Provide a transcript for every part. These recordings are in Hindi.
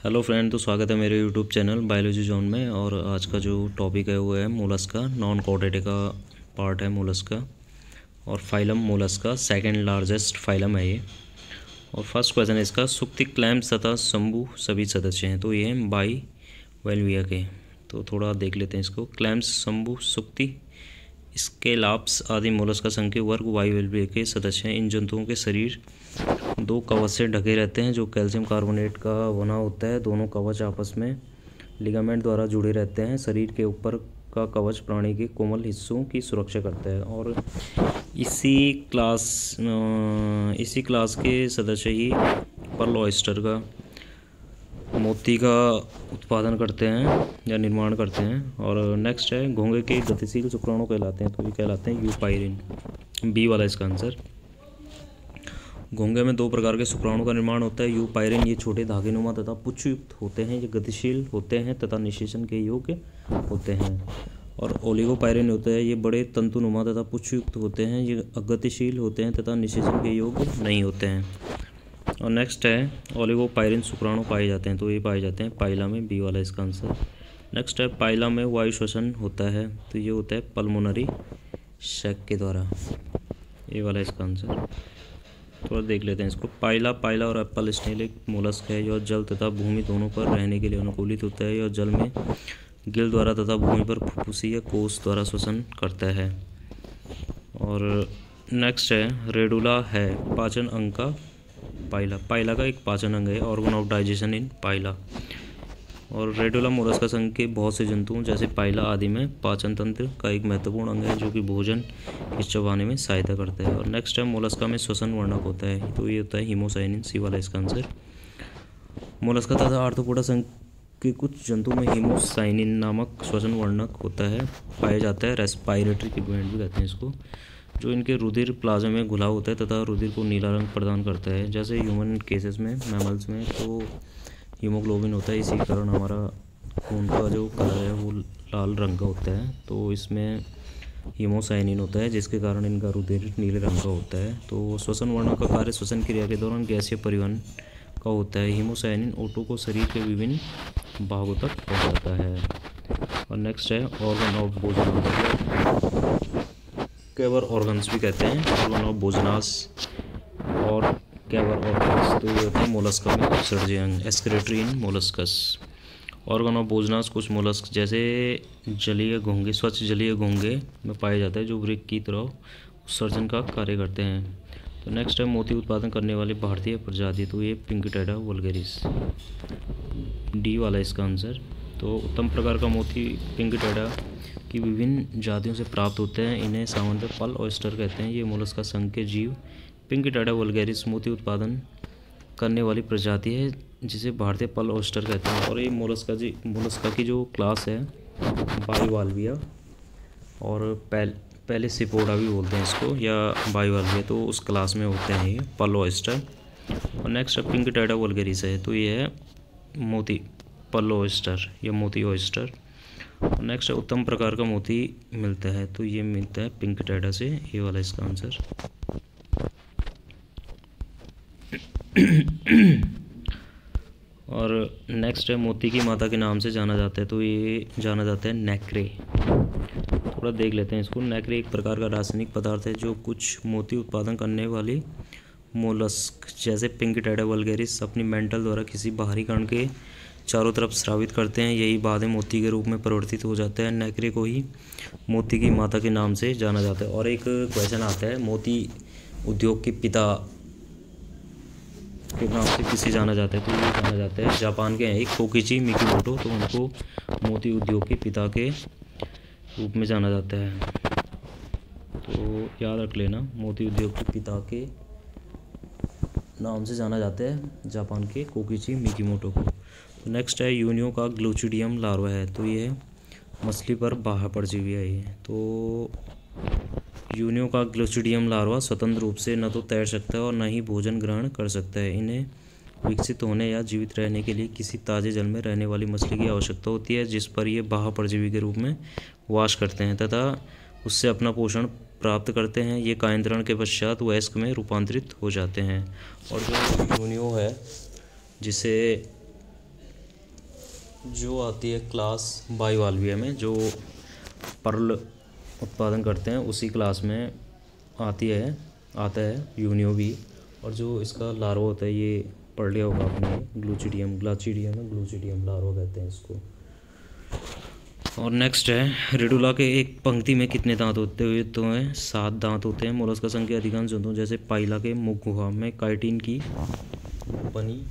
हेलो फ्रेंड, तो स्वागत है मेरे यूट्यूब चैनल बायोलॉजी जोन में। और आज का जो टॉपिक है वो है मोलस्का। नॉन कॉर्डेटे का पार्ट है मोलस्का। और phylum Mollusca second largest phylum है ये। और फर्स्ट क्वेश्चन है इसका, सुक्ति, क्लैम्स तथा शंभु सभी सदस्य हैं। तो ये हैं बाई वेल्विया के। तो थोड़ा देख लेते हैं इसको। क्लैम्स, शंभु, सुक्ति, स्केलाप्स आदि मोलस्का संघ के वर्ग वायुवेल्विया के सदस्य हैं। इन जंतुओं के शरीर दो कवच से ढके रहते हैं जो कैल्शियम कार्बोनेट का बना होता है। दोनों कवच आपस में लिगामेंट द्वारा जुड़े रहते हैं। शरीर के ऊपर का कवच प्राणी के कोमल हिस्सों की सुरक्षा करता है। और इसी क्लास के सदस्य ही पर्ल ऑयस्टर का मोती का उत्पादन करते हैं या निर्माण करते हैं। और नेक्स्ट है, घोंघे के गतिशील शुक्राणु कहलाते हैं। तो ये कहलाते हैं यूपाइरिन। बी वाला इसका आंसर। घोंघे में दो प्रकार के शुक्राणु का निर्माण होता है। यूपाइरिन, ये छोटे धागेनुमा तथा पुच्छयुक्त होते हैं। ये गतिशील होते हैं तथा निषेचन के योग्य होते हैं। और ओलिगोपाइरिन होते हैं, ये बड़े तंतुनुमा तथा पुच्छयुक्त होते हैं। ये अगतिशील होते हैं तथा निषेचन के योग्य नहीं होते हैं। और नेक्स्ट है, ओलिगोपाइरिन शुक्राणु पाए जाते हैं। तो ये पाए जाते हैं पाइला में। बी वाला इसका आंसर। नेक्स्ट है, पाइला में वायु श्वसन होता है। तो ये होता है पल्मोनरी सैक के द्वारा। ये वाला इसका आंसर। थोड़ा देख लेते हैं इसको। पाइला और एप्पल स्नेल एक मोलस्क है। यह जल तथा भूमि दोनों पर रहने के लिए अनुकूलित होता है। यह जल में गिल द्वारा तथा भूमि पर फुफ्फुसीय कोष द्वारा श्वसन करता है। और नेक्स्ट है, रेडुला है पाचन अंग का पाइला का एक पाचन अंग है। ऑर्गन ऑफ डाइजेशन इन पाइला। और रेडुला मोलस्का संघ के बहुत से जंतुओं जैसे पाइला आदि में पाचन तंत्र का एक महत्वपूर्ण अंग है जो कि भोजन चबाने में सहायता करता है। और नेक्स्ट है, मोलस्का में श्वसन वर्णक होता है। तो ये होता है हीमोसाइनिन। सी वाला इसका आंसर। मोलस्का तथा आर्थ्रोपोडा संघ के कुछ जंतुओं में हीमोसाइनिन नामक श्वसन वर्णक होता है, पाया जाता है। रेस्पायरेटरी पिगमेंट भी कहते हैं इसको, जो इनके रुधिर प्लाज्मा में घुला होता है तथा रुधिर को नीला रंग प्रदान करता है। जैसे ह्यूमन केसेस में, मैमल्स में तो हीमोग्लोबिन होता है। इसी कारण हमारा खून का जो कलर है वो लाल रंग का होता है। तो इसमें हीमोसाइनिन होता है जिसके कारण इनका रुधिर नीले रंग का होता है। तो श्वसन वर्णक का कार्य श्वसन क्रिया के दौरान गैसीय परिवहन का होता है। हीमोसाइनिन ओटो को शरीर के विभिन्न भागों तक पहुंचाता है। और नेक्स्ट है, ऑर्गन ऑफ बोजनास, कैवर ऑर्गन्स भी कहते हैं। ऑर्गन ऑफ बोजनास और कैवर ऑर्गन्स। तो ये होते हैं मोलस्का में उत्सर्जय अंग, excretory in molluscs. Organ of Bojanus कुछ मोलस्क जैसे जलीय घोंघे, स्वच्छ जलीय घोंघे में पाए जाते हैं जो वृक्क की तरह उत्सर्जन का कार्य करते हैं। तो नेक्स्ट है, मोती उत्पादन करने वाली भारतीय प्रजाति। तो ये पिंकिटेडा वल्गेरिस। डी वाला इसका आंसर। तो उत्तम प्रकार का मोती पिंकिटेडा की विभिन्न जातियों से प्राप्त होते हैं। इन्हें सामान्यतः पर्ल ऑयस्टर कहते हैं। ये मोलस्का संघ के जीव पिंकिटेडा वल्गेरिस मोती उत्पादन करने वाली प्रजाति है जिसे भारतीय पर्ल ऑयस्टर कहते हैं। और ये मोलस्का की जो क्लास है बाइवाल्विया, और पहले सिपोडा भी बोलते हैं इसको, या बाइवाल्विया, तो उस क्लास में होते हैं ये पर्ल ऑयस्टर। और नेक्स्ट पिंकिटेडा वल्गेरिस है। तो ये है मोती पर्ल ऑयस्टर या मोती ऑयस्टर। और नेक्स्ट है, उत्तम प्रकार का मोती मिलता है। तो ये मिलता है पिंकिटेडा से। ये वाला इसका आंसर। और नेक्स्ट है, मोती की माता के नाम से जाना जाता है। तो ये जाना जाता है नेक्रे। थोड़ा देख लेते हैं इसको। नेक्रे एक प्रकार का रासायनिक पदार्थ है जो कुछ मोती उत्पादन करने वाली मोलस्क जैसे पिंकिटेडा वल्गेरिस अपनी मेंटल द्वारा किसी बाहरी कण के चारों तरफ स्रावित करते हैं। यही बाद में मोती के रूप में परिवर्तित हो जाता है। नेक्रे को ही मोती की माता के नाम से जाना जाता है। और एक क्वेश्चन आता है, मोती उद्योग के पिता के नाम से किसे जाना जाता है। तो ये जाना जाता है, जापान के हैं एक कोकिची मिकीमोटो। तो उनको मोती उद्योग के पिता के रूप में जाना जाता है। तो याद रख लेना, मोती उद्योग के पिता के नाम से जाना जाता है जापान के कोकिची मिकीमोटो को। तो नेक्स्ट है, यूनियो का ग्लोचिडियम लार्वा है। तो ये मछली पर बाह्य परजीवी है ये। तो यूनियो का ग्लोचिडियम लार्वा स्वतंत्र रूप से न तो तैर सकता है और न ही भोजन ग्रहण कर सकता है। इन्हें विकसित होने या जीवित रहने के लिए किसी ताज़े जल में रहने वाली मछली की आवश्यकता होती है जिस पर ये बाह्य परजीवी के रूप में वास करते हैं तथा उससे अपना पोषण प्राप्त करते हैं। ये कायांतरण के पश्चात वयस्क में रूपांतरित हो जाते हैं। और जो यूनियो है जिसे जो आती है क्लास बायोवाल्विया में, जो पर्ल उत्पादन करते हैं उसी क्लास में आता है यूनियो भी। और जो इसका लार्वा होता है, ये पढ़ लिया होगा आपने, ग्लूचिडियम लार्वा कहते हैं इसको। और नेक्स्ट है रेडुला के एक पंक्ति में कितने दांत होते हुए तो हैं 7 दांत होते हैं। मोलस्का संघ के अधिकांश जंतुओं जैसे पाइला के मुख गुहा में काइटिन की बनी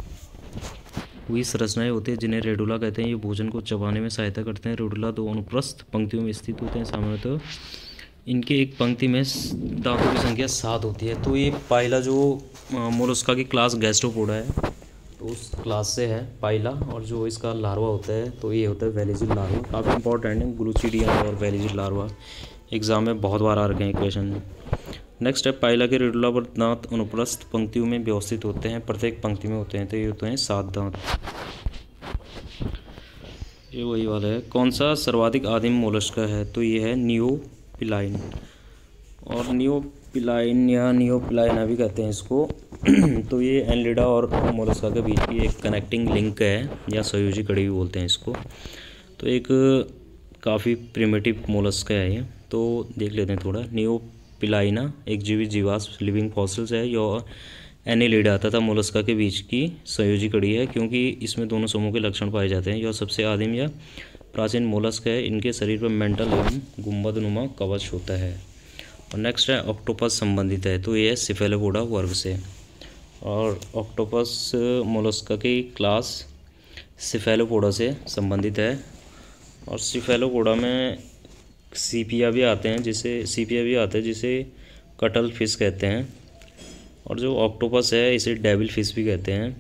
हुई संरचनाएं होती है जिन्हें रेडुला कहते हैं। ये भोजन को चबाने में सहायता करते हैं। रेडुला 2 अनुप्रस्थ पंक्तियों में स्थित होते हैं। सामान्यतः इनके एक पंक्ति में दांतों की संख्या 7 होती है। तो ये पाइला जो मोलस्का की क्लास गैस्ट्रोपोडा है तो उस क्लास से है पाइला। और जो इसका लार्वा होता है तो ये होता है वेलिजिल लार्वा। काफ़ी इंपॉर्टेंट है ग्लूचिडियम और वेलिजिल लार्वा, एग्जाम में बहुत बार आ रखे हैं क्वेश्चन। नेक्स्ट है पाइला के रेडुला पर दांत अनुप्रस्थ पंक्तियों में व्यवस्थित होते हैं, प्रत्येक पंक्ति में होते हैं। तो ये होते हैं 7 दांत। ये वही वाला है। कौन सा सर्वाधिक आदिम मोलस्का है तो ये है नियोपिलाइन। और नियोपिलाइना भी कहते हैं इसको। तो ये एनलिडा और मोलस्का के बीच की एक कनेक्टिंग लिंक है या सहयोजी कड़ी भी बोलते हैं इसको। तो एक काफ़ी प्रिमिटिव मोलस्का है ये। तो देख लेते हैं थोड़ा। नियोपिलाइना एक जीवित जीवाश्म लिविंग फॉसिल्स है। यह एनिलिडा तथा मोलस्का के बीच की सहयोजी कड़ी है क्योंकि इसमें दोनों समूह के लक्षण पाए जाते हैं। यह सबसे आदिम या प्राचीन मोलस्क है। इनके शरीर पर मेंटल एवं गुंबदनुमा कवच होता है। और नेक्स्ट है ऑक्टोपस संबंधित है तो ये है सिफेलोपोडा वर्ग से। और ऑक्टोपस मोलस्का की क्लास सिफेलोपोडा से संबंधित है। और सिफेलोपोडा में सीपिया भी आते हैं जिसे कटल फिश कहते हैं। और जो ऑक्टोपस है इसे डेविल फिश भी कहते हैं।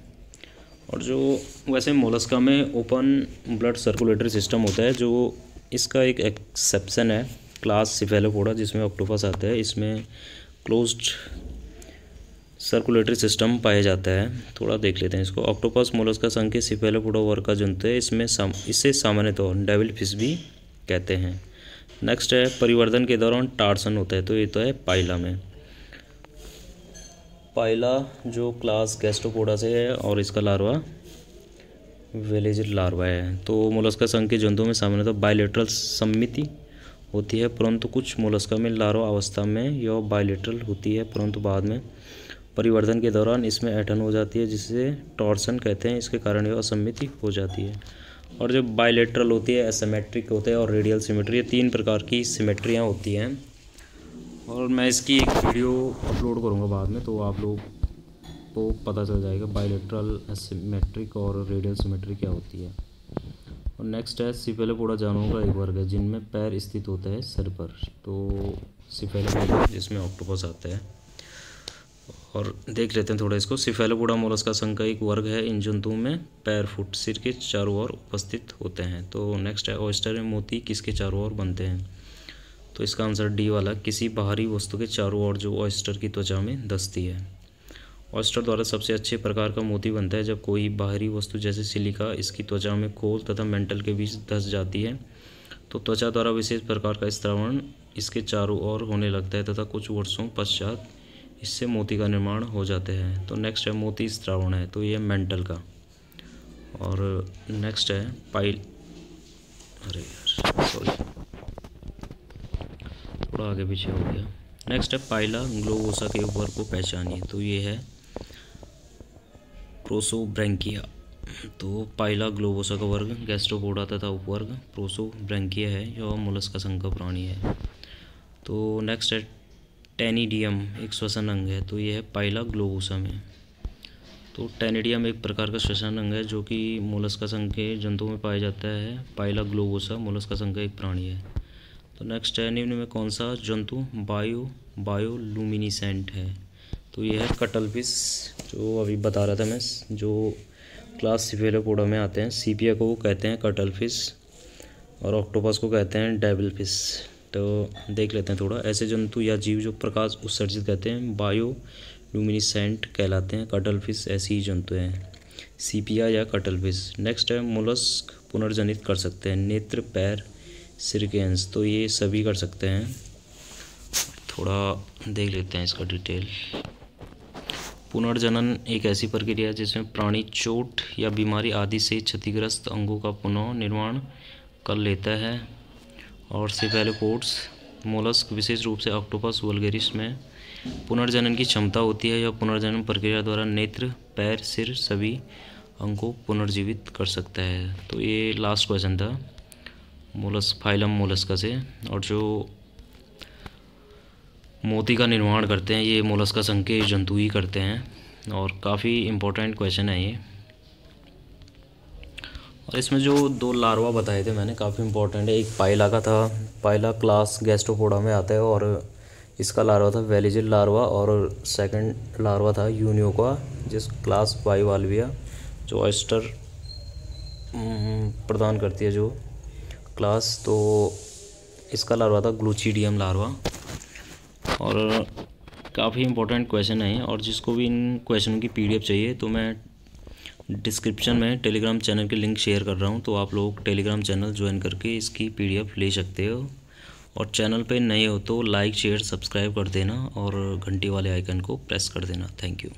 और जो वैसे मोलस्का में ओपन ब्लड सर्कुलेटरी सिस्टम होता है, जो इसका एक एक्सेप्शन है क्लास सिफेलोपोडा जिसमें ऑक्टोपस आता है। इसमें क्लोज्ड सर्कुलेटरी सिस्टम पाया जाता है। थोड़ा देख लेते हैं इसको। ऑक्टोपस मोलस्का संघ के सिफेलोपोडा वर्ग का जंतु है। इसे सामान्यतः डेविल फिश भी कहते हैं। नेक्स्ट है परिवर्धन के दौरान टार्सन होता है तो ये तो है पाइला में। पाइला जो क्लास गैस्ट्रोपोडा से है और इसका लार्वा वेलिजिल लार्वा है। तो मोलस्का संघ के जंतुओं में सामान्यतः बायलेटरल सममिति होती है, परंतु कुछ मोलस्का में लार्वा अवस्था में यह बायलेटरल होती है, परंतु बाद में परिवर्धन के दौरान इसमें ऐंठन हो जाती है जिसे टॉर्सन कहते हैं। इसके कारण यह असममिति हो जाती है। और जो बायलेटरल होती है, एसिमेट्रिक होते हैं और रेडियल सिमेट्री, ये 3 प्रकार की सिमेट्रियाँ होती हैं। और मैं इसकी एक वीडियो अपलोड करूँगा बाद में, तो आप लोग को पता चल जाएगा बायलेटरल, एसिमेट्रिक और रेडियल सिमेट्री क्या होती है। और नेक्स्ट है सिफेलोपोडा जानवरों का एक वर्ग है जिनमें पैर स्थित होता है सिर पर। तो सिफेलोपोडा जिसमें ऑक्टोपस आता है। और देख लेते हैं थोड़ा इसको। सिफेलोपोडा मोलस्का संघ का एक वर्ग है। इन जंतुओं में पैर फुट सिर के चारों ओर उपस्थित होते हैं। तो नेक्स्ट है ऑयस्टर में मोती किसके चारों ओर बनते हैं तो इसका आंसर डी वाला, किसी बाहरी वस्तु के चारों ओर जो ऑयस्टर की त्वचा में धंसती है। ऑयस्टर द्वारा सबसे अच्छे प्रकार का मोती बनता है जब कोई बाहरी वस्तु जैसे सिलिका इसकी त्वचा में खोल तथा मेंटल के बीच धंस जाती है तो त्वचा द्वारा विशेष प्रकार का स्त्रावण इसके चारों ओर होने लगता है तथा कुछ वर्षों पश्चात इससे मोती का निर्माण हो जाते हैं। तो नेक्स्ट है मोती स्त्रावण है तो ये मेंटल का। और नेक्स्ट है थोड़ा आगे पीछे हो गया। नेक्स्ट है पाइला ग्लोबोसा के वर्ग को पहचानिए तो ये है प्रोसोब्रैंकिया। तो पाइला ग्लोबोसा का वर्ग गैस्ट्रोपोडा तथा उपवर्ग प्रोसोब्रैंकिया है। यह मोलस्का संघ का प्राणी है। तो नेक्स्ट है टेनिडियम एक श्वसन अंग है तो ये है पाइला ग्लोबोसा में। तो टेनिडियम एक प्रकार का श्वसन अंग है जो कि मोलस्का संघ के जंतुओं में पाया जाता है। पाइला ग्लोबोसा मोलस्का संघ का एक प्राणी है। तो नेक्स्ट है निम्न में कौन सा जंतु बायोलूमिनिसेंट है तो ये है कटल फिश, जो अभी बता रहा था मैं, जो क्लास सिफेलोपोडा में आते हैं। सीपिया को कहते हैं कटल फिश और ऑक्टोपस को कहते हैं डेविल फिश। तो देख लेते हैं थोड़ा। ऐसे जंतु या जीव जो प्रकाश उत्सर्जित करते हैं बायोलूमिनिसेंट कहलाते हैं। कटल फिश ऐसी ही जंतु हैं, सीपिया या कटल फिश। नेक्स्ट है मोलस्क पुनर्जनित कर सकते हैं नेत्र, पैर, सिर के अंश तो ये सभी कर सकते हैं। थोड़ा देख लेते हैं इसका डिटेल। पुनर्जनन एक ऐसी प्रक्रिया है जिसमें प्राणी चोट या बीमारी आदि से क्षतिग्रस्त अंगों का पुनः निर्माण कर लेता है। और सेफेलोपोड्स मोलस्क विशेष रूप से ऑक्टोपस वल्गेरिस में पुनर्जनन की क्षमता होती है। यह पुनर्जनन प्रक्रिया द्वारा नेत्र, पैर, सिर सभी अंग को पुनर्जीवित कर सकता है। तो ये लास्ट क्वेश्चन था मोलस्क फाइलम मोलस्का से। और जो मोती का निर्माण करते हैं ये मोलस्का संघ के जंतु ही करते हैं। और काफ़ी इम्पोर्टेंट क्वेश्चन है ये। और इसमें जो 2 लार्वा बताए थे मैंने काफ़ी इम्पोर्टेंट है। एक पाइला का था, पाइला क्लास गैस्ट्रोपोडा में आता है और इसका लार्वा था वेलिजिल लार्वा। और सेकंड लार्वा था यूनियोका जिस क्लास बाइवाल्विया जो ऑयस्टर प्रदान करती है जो क्लास। तो इसका लार्वा था ग्लूचिडियम लार्वा। और काफ़ी इम्पोर्टेंट क्वेश्चन है। और जिसको भी इन क्वेश्चनों की PDF चाहिए तो मैं डिस्क्रिप्शन में टेलीग्राम चैनल की लिंक शेयर कर रहा हूँ, तो आप लोग टेलीग्राम चैनल ज्वाइन करके इसकी PDF ले सकते हो। और चैनल पे नए हो तो लाइक, शेयर, सब्सक्राइब कर देना और घंटी वाले आइकन को प्रेस कर देना। Thank you.